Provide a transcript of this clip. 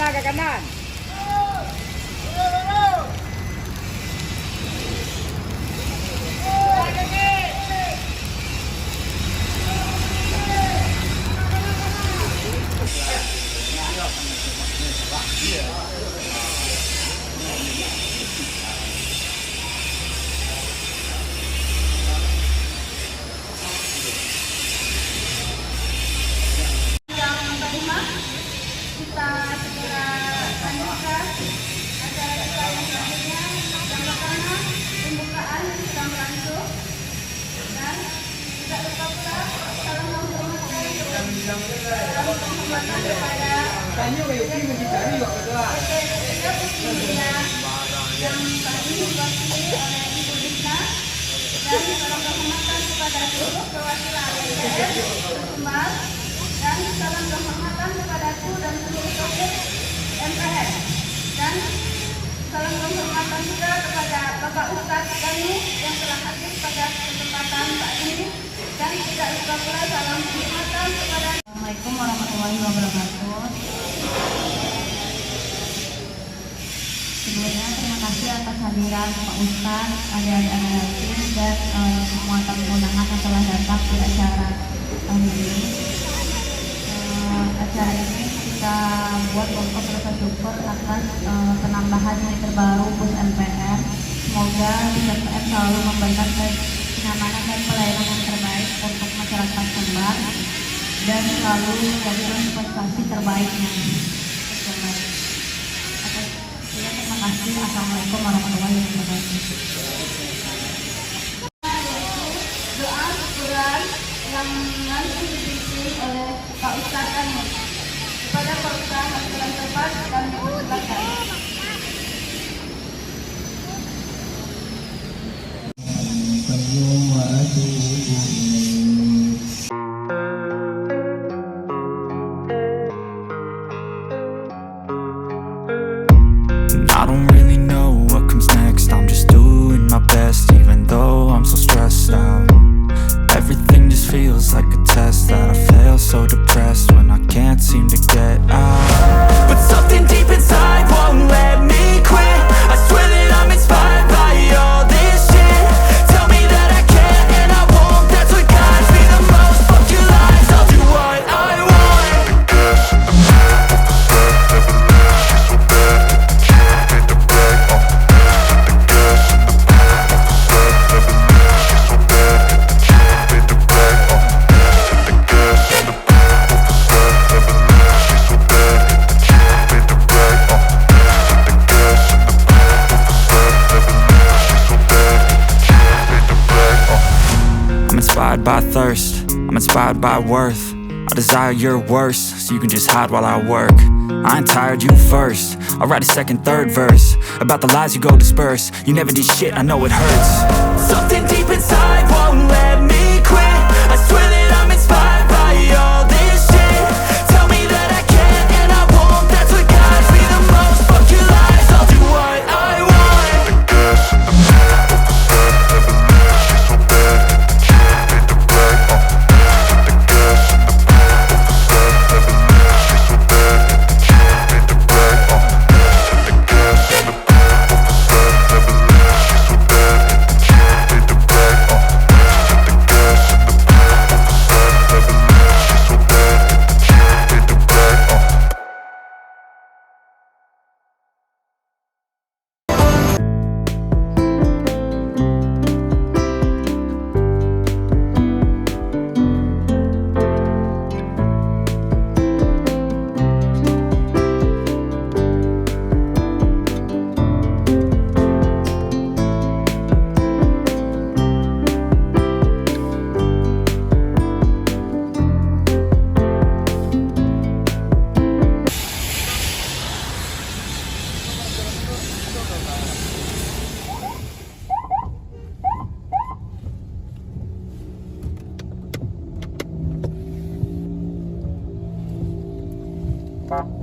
sebelah ke kanan. Kita segera lanjutkan acara kita yang selanjutnya, yang pertama pembukaan sedang berlangsung, dan tidak lupa pula salam menghormati kepada yang tadi diwakili oleh Ibu Dina, dan salam penghormatan kepada seluruh perwakilan DPR, Kemar, dan salam penghormatan kepadaku dan seluruh sopir MPR, dan salam penghormatan juga kepada Bapak Ustadz kami yang telah hadir pada kesempatan saat ini, dan tidak lupa pula salam penghormatan kepada Assalamualaikum warahmatullahi wabarakatuh. Sebelumnya terima kasih atas hadiran Pak Ustadz, adik-adik anak yatim, dan semua tamu undangan yang telah datang di acara ini. Acara ini kita buat untuk rasa syukur atas penambahan unit terbaru bus MPM. Semoga bus MPM selalu memberikan kenyamanan dan pelayanan yang terbaik untuk masyarakat Kembar dan selalu menjadi investasi terbaiknya. Terima kasih. Assalamualaikum warahmatullahi wabarakatuh. Doa syukuran yang nanti dipimpin oleh Pak Ustadz kami kepada Pak Ustadz yang tepat dan dipersilakan. I don't really know what comes next. I'm just doing my best, even though I'm so stressed out. Everything just feels like a test that I fail, so depressed when I can't seem to get out. But something deep inside won't let me quit. I swear that I'm inspired by all this shit. Tell me that I can and I won't. That's what guides me the most. Fuck your lies, I'll do what I want. I'm inspired by thirst, I'm inspired by worth. I desire your worst, so you can just hide while I work. I ain't tired, you first. I'll write a second, third verse about the lies you go disperse. You never did shit, I know it hurts. Something deep inside won't let me quit. I swear that I'm inspired by all this shit. Tell me that I can and I won't. That's what guides me the most. Fuck your lies, I'll do what I want. Pak.